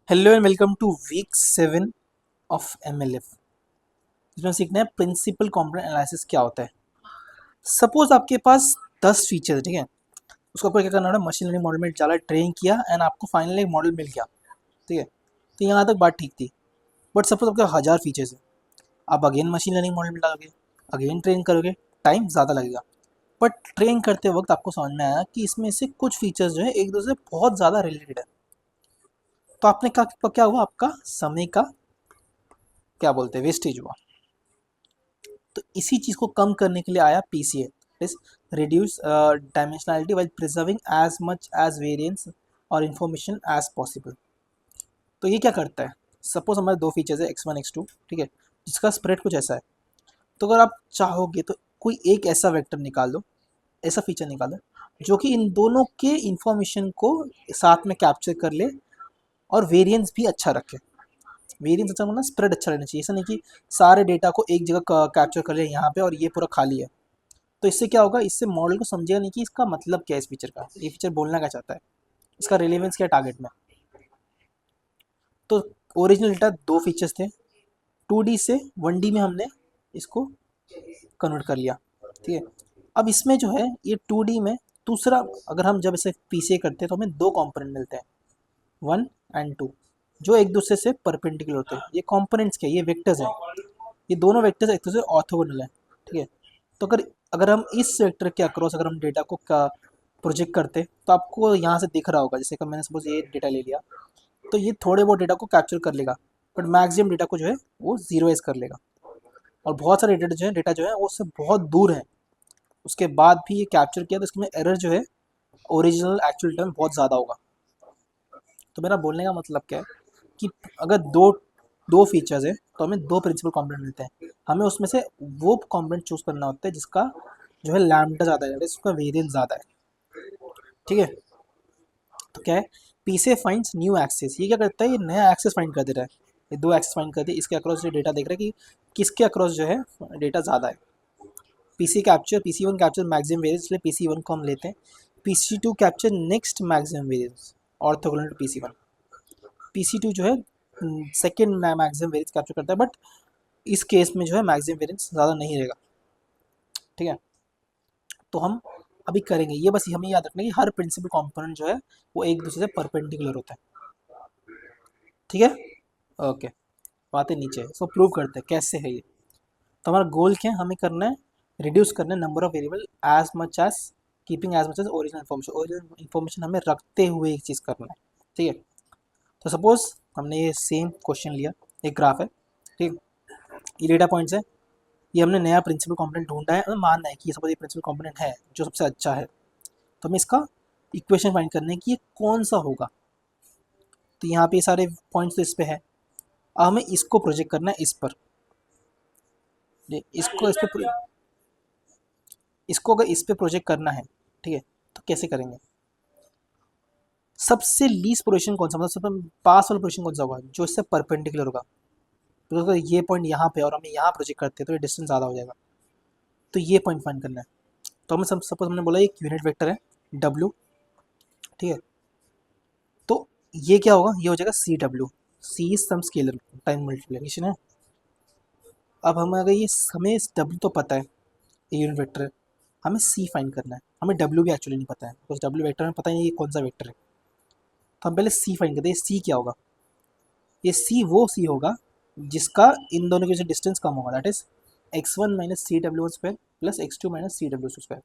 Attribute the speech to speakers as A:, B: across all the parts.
A: Hello and welcome to week 7 of MLF. इसमें सीखना है प्रिंसिपल कंपोनेंट एनालिसिस क्या होता है। सपोज आपके पास 10 फीचर है, ठीक है। उसको आपको क्या करना है, मशीन लर्निंग मॉडल में डाला, ट्रेन किया एंड आपको फाइनली एक मॉडल मिल गया, ठीक है। तो यहाँ तक बात ठीक थी। बट सपोज आपके 1000 फीचर्स है, आप अगेन मशीन लर्निंग मॉडल में डालोगे, अगेन ट्रेन करोगे, टाइम ज़्यादा लगेगा। बट ट्रेन करते वक्त आपको समझ में आया कि इसमें से कुछ फीचर्स जो है एक दूसरे से बहुत ज़्यादा रिलेटेड है। तो आपने क्या हुआ, आपका समय का क्या बोलते हैं, वेस्टेज हुआ। तो इसी चीज़ को कम करने के लिए आया PCA, is reduce dimensionality while preserving as much as variance और इन्फॉर्मेशन एज पॉसिबल। तो ये क्या करता है, सपोज हमारे दो फीचर्स है x1 x2, ठीक है, जिसका स्प्रेड कुछ ऐसा है। तो अगर आप चाहोगे तो कोई एक ऐसा वेक्टर निकाल दो, ऐसा फीचर निकाल दो जो कि इन दोनों के इंफॉर्मेशन को साथ में कैप्चर कर ले और वेरिएंस भी अच्छा रखे। वेरिएंस अच्छा मतलब स्प्रेड अच्छा रहना चाहिए, ऐसा नहीं कि सारे डेटा को एक जगह कैप्चर कर ले यहाँ पे और ये पूरा खाली है। तो इससे क्या होगा, इससे मॉडल को समझेगा नहीं कि इसका मतलब क्या है, इस फीचर का, ये फीचर बोलना क्या चाहता है, इसका रिलेवेंस क्या है टारगेट में। तो ओरिजिनल डेटा दो फीचर्स थे, 2D से 1D में हमने इसको कन्वर्ट कर लिया, ठीक है। अब इसमें जो है ये 2D में दूसरा, अगर हम जब इसे पीसीए करते हैं तो हमें दो कंपोनेंट मिलते हैं, 1 और 2, जो एक दूसरे से परपेंडिकुलर होते हैं। ये कंपोनेंट्स क्या, ये वेक्टर्स हैं, ये दोनों वेक्टर्स एक दूसरे ऑर्थोगोनल है, ठीक है। तो अगर अगर हम इस वेक्टर के अक्रॉस अगर हम डेटा को प्रोजेक्ट करते तो आपको यहाँ से दिख रहा होगा, जैसे कि मैंने सपोज ये डेटा ले लिया, तो ये थोड़े बहुत डेटा को कैप्चर कर लेगा, बट मैक्सिमम डेटा को जो है वो जीरोइज कर लेगा। और बहुत सारे डेटा जो है वो उससे बहुत दूर है, उसके बाद भी ये कैप्चर किया तो इसमें एरर जो है ओरिजिनल एक्चुअल टर्म बहुत ज़्यादा होगा। तो मेरा बोलने का मतलब क्या है कि अगर दो दो फीचर्स है तो हमें दो प्रिंसिपल कंपोनेंट मिलते हैं, हमें उसमें से वो कंपोनेंट चूज करना होता है जिसका जो है लैम्डा ज़्यादा है, उसका वेरिएंस ज़्यादा है, ठीक है। तो क्या है, पीसे फाइंड्स न्यू एक्सेस, ये क्या करता है, ये नया एक्सेस फाइंड कर दे रहा है। ये दो एक्सेस फाइंड कर दे, इसके अक्रॉस जो डेटा देख रहा है कि किसके अक्रॉस जो है डेटा ज़्यादा है। PC one capture maximum variance, इसलिए पीसी वन को हम लेते हैं। PC two capture next maximum variance orthogonal to PC one. PC two जो है सेकेंड मैक्सिमम वेरिएंस कैप्चर करता है, बट इस केस में जो है मैक्सिमम वेरिएंस ज़्यादा नहीं रहेगा, ठीक है। तो हम अभी करेंगे ये, बस हमें याद रखना है कि हर प्रिंसिपल कंपोनेंट जो है वो एक दूसरे से परपेंडिकुलर होता है, ठीक है। ओके, बातें नीचे है, सो प्रूव करते हैं कैसे है ये। तो हमारा गोल क्या है, हमें करना है रिड्यूस करना है number of variable as much as keeping as much as original information हमें रखते हुए एक चीज़ करना है, ठीक है। तो सपोज हमने ये सेम क्वेश्चन लिया, एक ग्राफ है, ठीक, ये डेटा पॉइंट्स है, ये हमने नया प्रिंसिपल कंपोनेंट ढूंढा है, हमें मानना है कि सपोज ये प्रिंसिपल कंपोनेंट है जो सबसे अच्छा है। तो हमें इसका इक्वेशन फाइंड करना है कि ये कौन सा होगा। तो यहाँ पे सारे पॉइंट्स तो इस पे है, अब हमें इसको प्रोजेक्ट करना है इस पर, इसको इस पे, इसको अगर इस पे प्रोजेक्ट करना है, ठीक है, तो कैसे करेंगे। सबसे लीस्ट पोजीशन कौन सा, मतलब सबसे पास वाला पोजीशन कौन सा होगा जो इससे परपेंडिकुलर होगा। तो अगर ये पॉइंट यहाँ पे और हमें यहाँ प्रोजेक्ट करते हैं तो ये डिस्टेंस ज़्यादा हो जाएगा। तो ये पॉइंट फाइंड करना है। तो हमें सपोज हमने बोला एक यूनिट वेक्टर है W, ठीक है। तो ये क्या होगा, ये हो जाएगा CW, C is some scalar time multiplication है। अब हम अगर ये हमें W तो पता है, ये यूनिट वेक्टर है, हमें C फाइंड करना है, हमें W भी एक्चुअली नहीं पता है, बिकॉज W वेक्टर में पता नहीं ये कौन सा वेक्टर है। तो हम पहले C फाइंड करते हैं, C क्या होगा, ये C वो C होगा जिसका इन दोनों के बीच डिस्टेंस कम होगा, that is x1 minus CW1 square plus x2 minus CW2 square,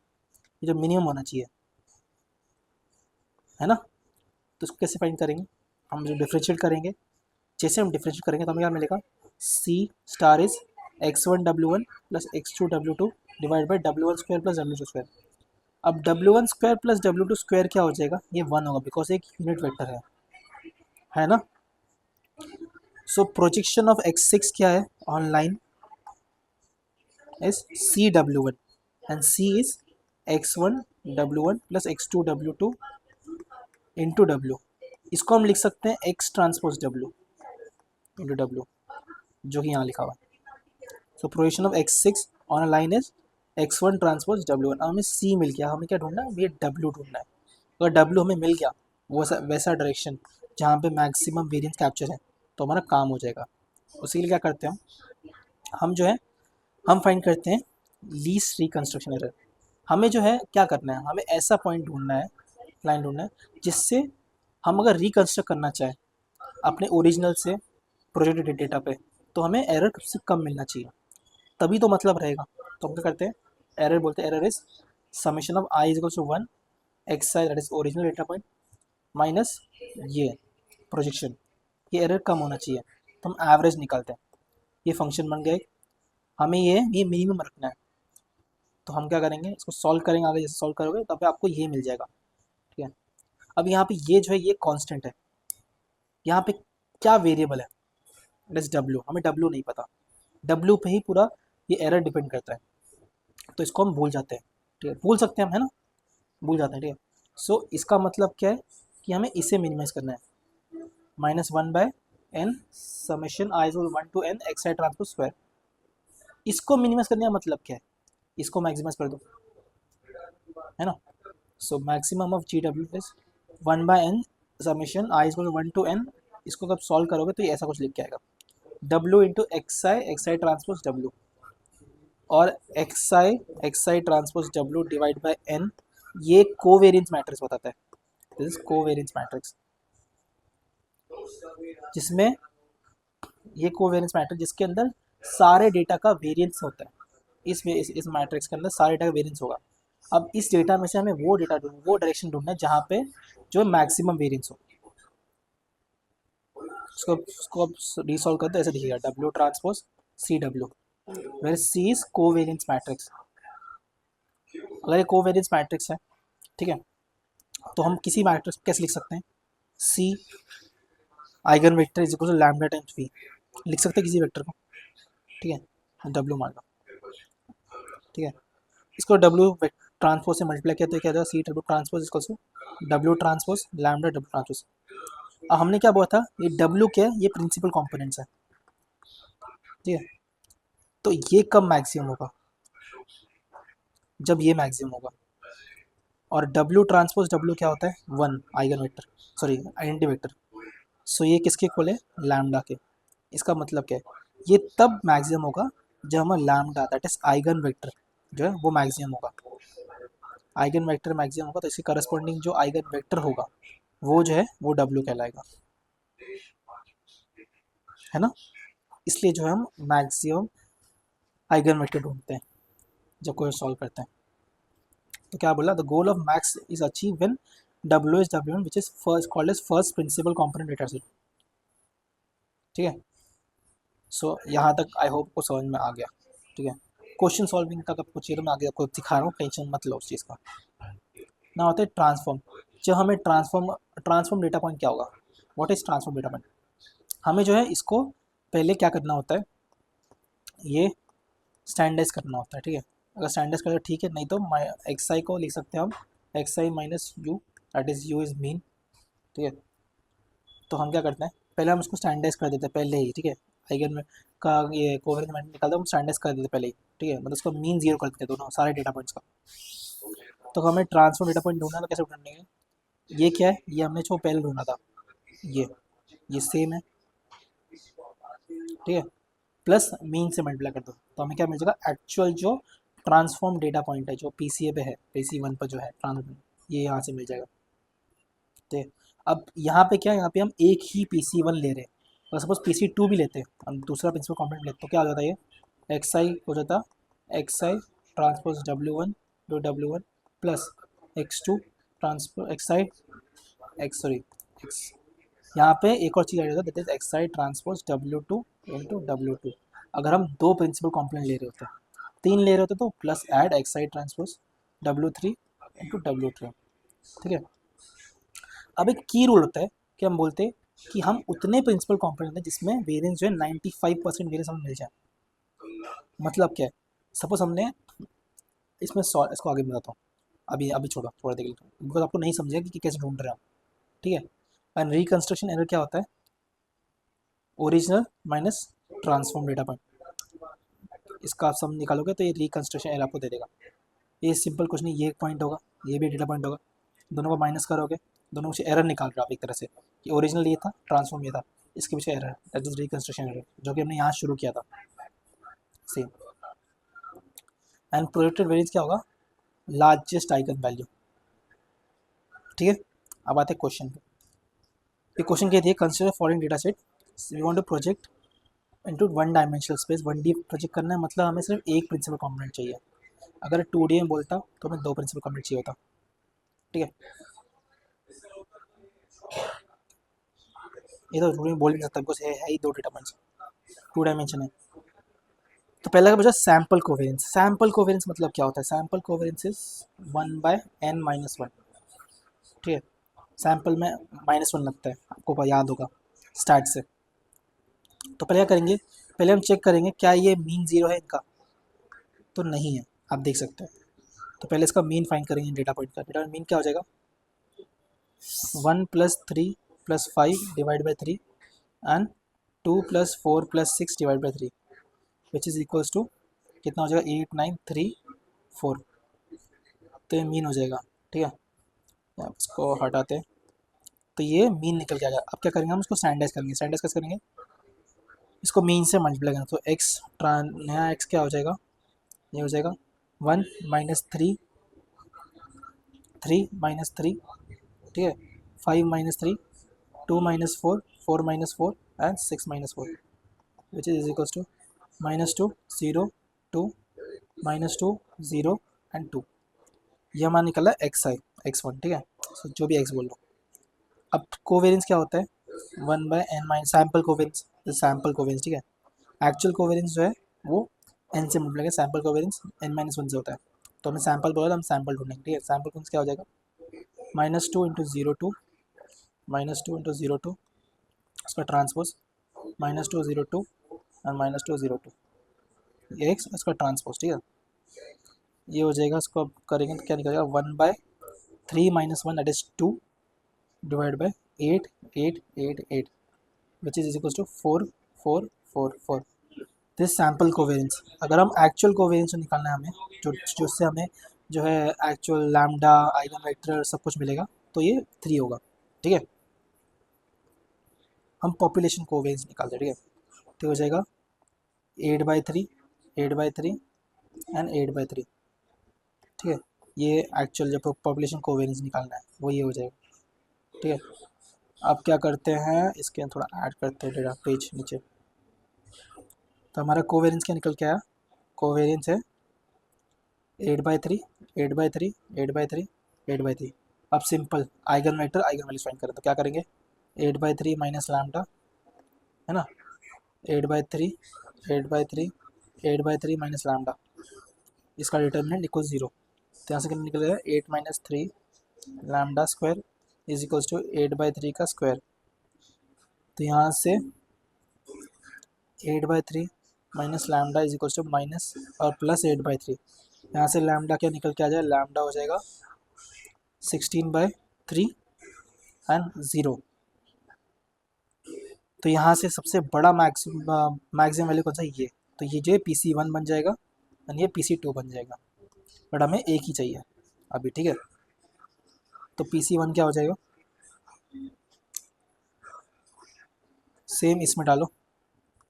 A: ये जो मिनिमम होना चाहिए, है ना। तो इसको कैसे फाइंड करेंगे, हम जो डिफ्रेंशिएट करेंगे, जैसे हम डिफ्रेंशिएट करेंगे तो हमें क्या मिलेगा, C star is x1 W1 plus x2 W2 divide by W1 square plus W2 square. अब W1 square plus W2 square क्या हो जाएगा, ये 1 होगा बिकॉज एक यूनिट वेक्टर है ना। सो प्रोजेक्शन ऑफ x6 क्या है on line is CW1 and C is x1 W1 plus x2 W2 into W। इसको हम लिख सकते हैं x transpose W into W, जो कि यहाँ लिखा हुआ है। So projection of x6 on a line is x1 transpose W1। अब हमें C मिल गया, हमें क्या ढूंढना है, ये W ढूंढना है। अगर W हमें मिल गया वैसा वैसा डायरेक्शन, जहाँ पे मैक्सिमम वेरिएंस कैप्चर है, तो हमारा काम हो जाएगा। उसी के लिए क्या करते हैं हम जो है हम फाइंड करते हैं लीस्ट रिकंस्ट्रक्शन एरर। हमें जो है क्या करना है, हमें ऐसा पॉइंट ढूंढना है, लाइन ढूंढना है, जिससे हम अगर रिकंस्ट्रक्ट करना चाहें अपने ओरिजिनल से प्रोजेक्टेड डेटा पे, तो हमें एरर सबसे कम मिलना चाहिए, तभी तो मतलब रहेगा। तो हम क्या करते हैं, एरर बोलते हैं error is summation of I is equal to 1 X I that is original data point minus ये प्रोजेक्शन, ये एरर कम होना चाहिए, तो हम एवरेज निकालते हैं। ये फंक्शन बन गया, हमें ये मिनिमम रखना है। तो हम क्या करेंगे, इसको सॉल्व करेंगे, आगे जैसे सॉल्व करोगे तब आपको ये मिल जाएगा। ठीक है, अब यहाँ पे ये जो है ये कांस्टेंट है, यहाँ पे क्या वेरिएबल है, दैट्स डब्ल्यू, हमें डब्ल्यू नहीं पता, डब्ल्यू पे ही पूरा ये एरर डिपेंड करता है, तो इसको हम भूल जाते हैं। ठीक है, भूल सकते हैं हम, है ना, भूल जाते हैं। ठीक है, सो इसका मतलब क्या है कि हमें इसे मिनिमाइज करना है, -1/n summation I is 1 to n x I transpose square. इसको मिनिमाइज करने का मतलब क्या है, इसको मैक्सिमाइज कर दो, है ना। So maximum of ji W is 1/n summation I is 1 to n। इसको जब सॉल्व करोगे तो ये ऐसा कुछ लिख के आएगा, डब्ल्यू इंटू एक्स आई ट्रांसपोज डब्ल्यू, और X I transpose W divide by N, ये कोवेरियंस मैट्रिक्स बताता है। दिस इज कोवेरियंस मैट्रिक्स, जिसमें ये कोवेरियंस मैट्रिक्स जिसके अंदर सारे डेटा का वेरिएंस होता है। इस मैट्रिक्स के अंदर सारे डेटा का वेरिएंस होगा। अब इस डेटा में से हमें वो डेटा वो डायरेक्शन ढूंढना है जहाँ पे जो मैक्सिमम वेरिएंस हो। उसको अब रिसॉल्व करते ऐसे दिखेगा, W transpose C W, where C is covariance matrix. अगर ये कोवेरियंस मैट्रिक्स है, ठीक है, तो हम किसी मैट्रिक्स कैसे लिख सकते हैं, C eigen vector is equal to lambda times v, लिख सकते हैं किसी वेक्टर को। ठीक है, डब्ल्यू मान लो, ठीक है, इसको डब्ल्यू ट्रांसपोज से मल्टीप्लाई किया तो क्या जाएगा, C W transpose equal to W transpose lambda W transpose. अब हमने क्या बोला था, ये डब्ल्यू क्या है, ये प्रिंसिपल कॉम्पोनेंट्स है। ठीक है, तो ये कब मैक्सिमम होगा, जब ये मैक्सिमम होगा। और डब्ल्यू ट्रांसपोज डब्ल्यू क्या होता है, 1 eigen vector, sorry identity vector. So ये किसके इक्वल है, लैम्डा के। इसका मतलब क्या है, ये तब मैक्सिमम होगा जब हमारा lambda that is eigen vector जो है वो मैक्सिमम होगा। आइगन वेक्टर मैक्सिमम होगा तो इसके करस्पॉन्डिंग जो आइगन वेक्टर होगा वो जो है वो डब्ल्यू कहलाएगा, है ना। इसलिए जो है हम मैक्सिमम आइगन वेक्टर ढूंढते हैं जब कोई सॉल्व करते हैं। तो क्या बोला, the goal of max is achieve when W is W which is first called as first principal component data set. ठीक है, सो यहाँ तक आई होप को समझ में आ गया। ठीक है, क्वेश्चन सॉल्विंग का कब कुछ तो मैं आगे आपको सिखा रहा हूँ, टेंशन मत लो उस चीज़ का। ना होता है ट्रांसफॉर्म, जब हमें ट्रांसफॉर्म डेटा पॉइंट क्या होगा, what is transform data point. हमें जो है इसको पहले क्या करना होता है, ये स्टैंडर्डाइज करना होता है। ठीक है, अगर स्टैंडर्डाइज करें ठीक है, नहीं तो एक्स आई को लिख सकते हैं हम x I minus you, that is you is mean. ठीक है, तो हम क्या करते हैं, पहले हम इसको स्टैंडर्डाइज कर देते हैं पहले ही। ठीक है, आइगन में का ये कोवेरियंस मैट्रिक्स निकालते हैं, हम स्टैंडर्डाइज कर देते हैं पहले ही। ठीक है, मतलब उसको मीन जीरो कर देते हैं दोनों सारे डेटा पॉइंट्स का। तो हमें ट्रांसफॉर्म डेटा पॉइंट ढूंढना, तो कैसे ढूंढेंगे, ये क्या है, ये हमने जो पहले ढूंढा था, ये सेम है। ठीक है, प्लस मीन से मल्टीप्लाई कर दो तो हमें क्या मिल जाएगा, एक्चुअल जो ट्रांसफॉर्म डेटा पॉइंट है जो पीसीए पे है, PC1 पर जो है ट्रांसफॉर्म, ये यहाँ से मिल जाएगा। ठीक है, अब यहाँ पे क्या है, यहाँ पे हम एक ही PC1 ले रहे हैं, और सपोज PC2 भी लेते हैं, हम दूसरा प्रिंसिपल कॉम्पोनेंट लेते तो क्या हो जाता है, ये एक्स आई हो जाता, x I transpose W1 plus X2 transpose x i x sorry x, यहाँ पे एक और चीज़ ऐड होता है that is x I transpose W2 into W2। अगर हम दो प्रिंसिपल कॉम्पोनेंट ले रहे होते हैं, 3 ले रहे होते तो प्लस ऐड एक्स आई ट्रांसपोज W3 इंटू W3। ठीक है, अब एक की रूल होता है कि हम बोलते हैं कि हम उतने प्रिंसिपल कॉम्पोनेंट हैं जिसमें वेरिएंस जो है 95% वेरिएंस हमें मिल जाए। मतलब क्या है, सपोज हमने इसमें इसको आगे बताता हूँ, अभी अभी छोड़ो थोड़ा देख लेते बिकॉज आपको नहीं समझेगा कि कैसे ढूंढ रहे हैं हम। ठीक है, एंड रिकंस्ट्रक्शन एरर क्या होता है, original minus transform data point, इसका आप सम निकालोगे तो ये रिकंस्ट्रक्शन एरर आपको दे देगा। ये सिंपल कुछ नहीं, ये एक पॉइंट होगा, ये भी डेटा पॉइंट होगा, दोनों को माइनस करोगे, दोनों से एरर निकाल रहे हो आप एक तरह से। कि ओरिजिनल ये था, ट्रांसफॉर्म ये था, इसके पीछे error, that is reconstruction error, जो कि हमने यहाँ शुरू किया था सेम। एंड प्रोजेक्टेड वेरिएंस क्या होगा, लार्जेस्ट आइगन वैल्यू। ठीक है, अब आते हैं क्वेश्चन पे। ये क्वेश्चन क्या दिया, consider following data set, we want to project into one dimensional space, 1D project करना है, मतलब हमें सिर्फ एक प्रिंसिपल कंपोनेंट चाहिए। अगर 2D में बोलता तो हमें 2 प्रिंसिपल कंपोनेंट चाहिए होता। ठीक है, ये तो 2D में बोल नहीं सकता बिकॉज है ही 2 डेटा पॉइंट्स, 2 डायमेंशन है। तो पहला का बचा सैम्पल कोवेरियंस। सैम्पल कोवेरियंस मतलब क्या होता है, सैम्पल कोवेरियंस इज 1/n-1। ठीक है, सैम्पल में -1 लगता है, आपको याद होगा स्टार्ट से। तो पहले क्या करेंगे, पहले हम चेक करेंगे क्या ये मीन 0 है इनका, तो नहीं है, आप देख सकते हैं। तो पहले इसका मीन फाइंड करेंगे डेटा पॉइंट का। डेटा मीन क्या हो जाएगा, 1 + 3 + 5 divide by 3 and 2 + 4 + 6 divide by 3 which is equals to कितना हो जाएगा, 8 9 3 4। तो ये मीन हो जाएगा। ठीक है, आप इसको हटाते हैं, तो ये मीन निकल के आ जाएगा। अब क्या करेंगे, हम इसको स्टैंडर्डाइज करेंगे। स्टैंडर्डाइज कैसे करेंगे, इसको मीन से मल्टीप्लाई करेंगे, तो एक्स नया एक्स क्या हो जाएगा, ये हो जाएगा 1 - 3 3 - 3, ठीक है, 5 - 3 2 - 4 4 - 4 and 6 - 4 which is equals to -2 0 2 -2 0 and 2। ये हमारा निकला एक्स आई x1। ठीक है, so, जो भी एक्स बोल लो। अब कोवेरियंस क्या होता है, 1/n- sample covariance, sample covariance. ठीक है, एक्चुअल कोवेरियंस जो है वो n से मल्टीप्लाई, सैम्पल कोवेरियंस n-1 से होता है। तो हमें सैम्पल बोला तो हम सैम्पल ढूंढेंगे। ठीक है, सैम्पल कोवेरियंस क्या हो जाएगा, -2 × 0 2 -2 × 0 2, उसका ट्रांसपोज -2 0 2 और -2 0 2, ये एक्स इसका ट्रांसपोज। ठीक है, ये हो जाएगा, इसको अब करेंगे तो क्या निकलेगा, 1/3 - 1 that is 2 divide by 8 8 8 8 which is equal to 4 4 4 4। This sample covariance. अगर हम एक्चुअल कोवेरियंस निकालना है हमें, जो जिससे हमें जो है एक्चुअल लैम्डा आइगन वेक्टर सब कुछ मिलेगा, तो ये 3 होगा। ठीक है, हम पॉपुलेशन कोवेरियंस निकालते हैं। ठीक है, तो हो जाएगा 8/3 8/3 एंड 8/3। ठीक है, ये एक्चुअल जब पॉपुलेशन कोवेरियंस निकालना है वो ये हो जाएगा। ठीक है, अब क्या करते हैं, इसके थोड़ा ऐड करते हैं डेटा पेज नीचे। तो हमारा कोवेरियंस क्या निकल के आया, कोवेरियंस है 8/3 8/3 8/3 8/3। अब simple eigen vector eigen values find करें, तो क्या करेंगे, 8/3 माइनस लैम्डा है ना, 8/3 8/3 8/3 माइनस लैम्डा, इसका डिटर्मिनेंट इक्वल 0। तो यहाँ से कितना निकलेगा, 8 - 3 lambda square is equals to 8/3 का स्क्वायर। तो यहाँ से 8/3 minus lambda is equals to minus और प्लस 8/3। यहाँ से लैम्डा क्या निकल के आ जाए, लैम्डा हो जाएगा 16/3 एंड 0। तो यहाँ से सबसे बड़ा मैक्सिमम वैल्यू कौन सा, ये, तो ये जो है PC1 बन जाएगा एंड ये PC2 बन जाएगा, बट हमें एक ही चाहिए अभी। ठीक है, तो PC1 क्या हो जाएगा, सेम इसमें डालो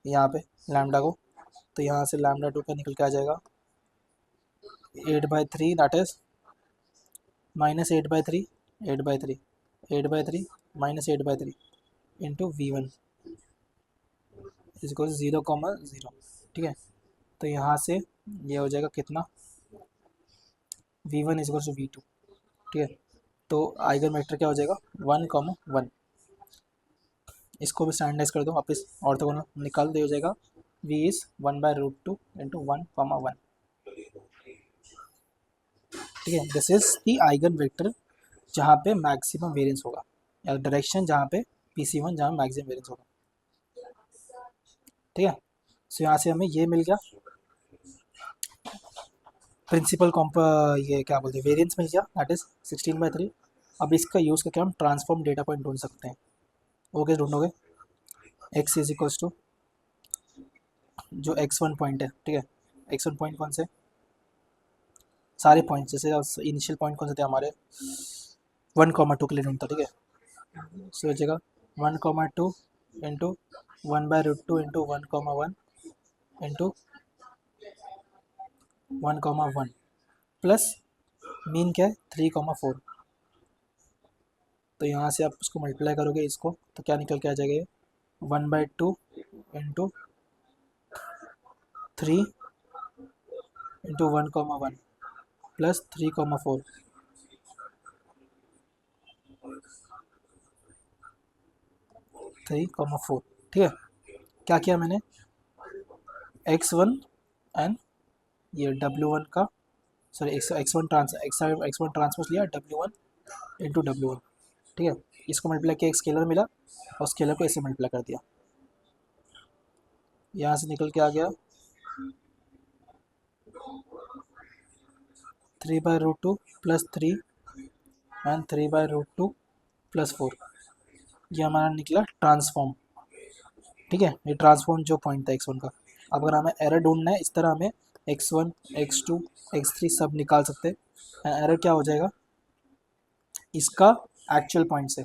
A: यहाँ पे लैम्डा को, तो यहाँ से लैम्डा 2 का निकल के आ जाएगा 8/3 that is -8/3 8/3 8/3 -8/3 into V1 is 0,0। ठीक है, तो यहाँ से ये हो जाएगा कितना, V1 इज V2। ठीक है, तो आइगन वेक्टर क्या हो जाएगा, 1,1। इसको भी स्टैंडर्डाइज कर दो वापस, ऑर्थोगोनल निकाल दे, हो जाएगा V इज 1/√2 इंटू 1,1। ठीक है, this is the eigen vector जहाँ पे मैक्सिमम वेरिएंस होगा, या डायरेक्शन जहाँ पे PC1 जहाँ मैक्सिमम वेरिएंस होगा। ठीक है, सो यहाँ से हमें ये मिल गया प्रिंसिपल कॉम्प, ये क्या बोलते हैं, वेरिएंस मिल गया दैट इज 16/3। अब इसका यूज़ करके हम ट्रांसफॉर्म डेटा पॉइंट ढूंढ सकते हैं। वो कैसे ढूंढोगे, x इज इक्वल्स टू जो x1 पॉइंट है। ठीक है, x1 पॉइंट कौन से, सारे पॉइंट, जैसे इनिशियल पॉइंट कौन से थे हमारे, 1,2 के लिए ढूंढता। ठीक है, सो हो जाएगा 1,2 into 1/√2 into 1,1 into 1,1 plus mean क्या है 3,4। तो यहाँ से आप उसको मल्टीप्लाई करोगे इसको तो क्या निकल के आ जाएगा ये 1/2 इंटू 3 इंटू 1,1 प्लस 3,4। 3,4 ठीक है। क्या किया मैंने x1 एंड ये W1 का सॉरी x1 ट्रांसपोज लिया W1 इंटू W1 ठीक है। इसको मल्टीप्लाई किया एक स्केलर मिला और स्केलर को ऐसे मल्टीप्लाई कर दिया। यहाँ से निकल के आ गया 3/√2 प्लस 3 एंड 3/√2 प्लस 4। ये हमारा निकला ट्रांसफॉर्म। ठीक है, ये ट्रांसफॉर्म जो पॉइंट था x1 का। अब अगर हमें एरर ढूंढना है इस तरह हमें x1 x2 x3 सब निकाल सकते हैं। एरर क्या हो जाएगा इसका एक्चुअल पॉइंट से।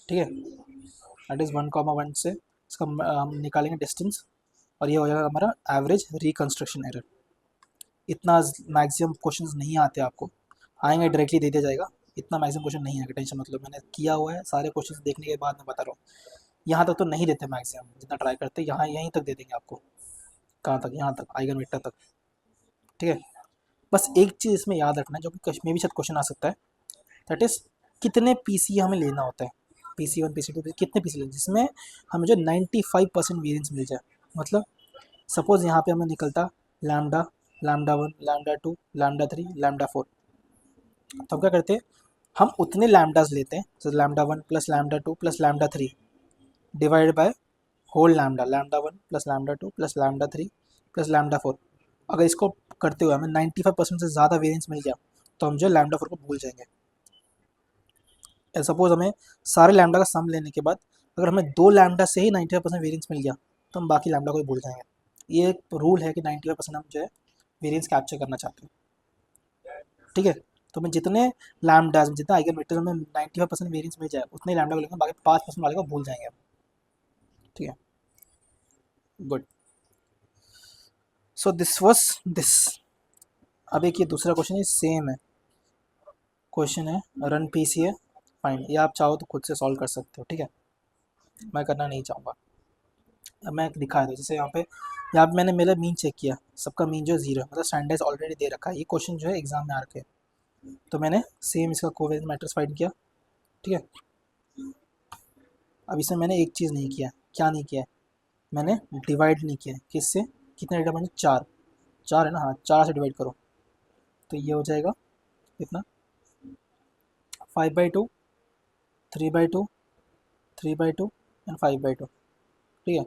A: ठीक है, दैट इज़ 1,1 से इसका हम निकालेंगे डिस्टेंस और ये हो जाएगा हमारा एवरेज रिकंस्ट्रक्शन एरर। इतना मैक्सिमम क्वेश्चंस नहीं आते आपको, आएंगे डायरेक्टली दे दिया जाएगा। इतना मैक्सिमम क्वेश्चन नहीं आएगा, टेंशन मतलब मैंने किया हुआ है सारे क्वेश्चंस देखने के बाद मैं बता रहा हूँ। यहाँ तक तो नहीं देते मैक्सिमम, जितना ट्राई करते यहाँ यहीं तक दे देंगे आपको। कहाँ तक? यहाँ तक, आइगन वेक्टर तक। ठीक है, बस एक चीज़ इसमें याद रखना है जो कि कश्मीर भी शायद क्वेश्चन आ सकता है, दैट इज़ कितने पीसी हमें लेना होता है। PC1 PC2 कितने पीसी लेना जिसमें हमें जो 95% वेरिएंस मिल जाए। मतलब सपोज यहाँ पे हमें निकलता लैम्डा, λ1, λ2, λ3, λ4। तो हम क्या करते हैं हम उतने लैम्डाज लेते हैं, तो λ1 plus λ2 plus λ3 divide by whole lambda, λ1 plus λ2 plus λ3 plus λ4। अगर इसको करते हुए हमें 95% से ज़्यादा वेरिएंस मिल गया तो हम जो λ4 को भूल जाएंगे। सपोज हमें सारे लैम्डा का सम लेने के बाद अगर हमें 2 लैम्डा से ही 95% वेरिएंस मिल गया तो हम बाकी लैम्डा को भी भूल जाएंगे। ये एक रूल है कि 95% हम जो है वेरिएंस कैप्चर करना चाहते हैं। ठीक है, तो मैं जितने लैम्डाज में जितना आइगन वेक्टर में 95% वेरिएंस मिल जाए उतने लैम्डा को लेंगे, बाकी 5% वाले को भूल जाएंगे। ठीक है, good. So this was this. अब एक ये दूसरा क्वेश्चन है, सेम है क्वेश्चन है, रन पीसी है फाइन। ये आप चाहो तो खुद से सॉल्व कर सकते हो। ठीक है, मैं करना नहीं चाहूँगा। अब मैं दिखा दूँ, जैसे यहाँ पे मैंने मेरा मीन चेक किया, सबका मीन जो 0 है, मतलब स्टैंडर्ड ऑलरेडी दे रखा है। ये क्वेश्चन जो है एग्जाम में आ रखे हैं, तो मैंने सेम इसका कोवेरिएंस मैट्रिक्स फाइंड किया। ठीक है, अब इसमें मैंने एक चीज़ नहीं किया। क्या नहीं किया है? मैंने डिवाइड नहीं किया। किससे? कितने डेटा पॉइंट? 4। 4 है ना, हाँ 4 से डिवाइड करो तो ये हो जाएगा कितना 5/2, 3/2, 3/2 एंड 5/2। ठीक है,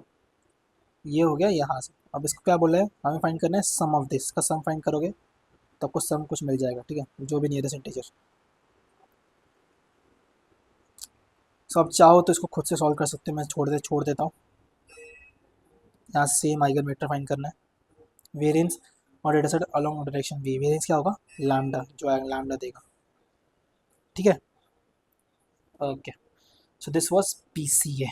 A: ये हो गया यहाँ से। अब इसको क्या बोला है हमें फाइंड करना है सम ऑफ दिस का। सम फाइंड करोगे तो आपको सम कुछ मिल जाएगा। ठीक है, जो भी नियरेस्ट इंटीजर। सो आप चाहो तो इसको खुद से सॉल्व कर सकते हो, मैं छोड़ देता हूँ। यहाँ सेम आइगन वेक्टर फाइंड करना है, वेरिएंस और data set along direction V. Variance क्या होगा? लैम्डा, जो लैम्डा देगा। ठीक है, okay. So this was PCA।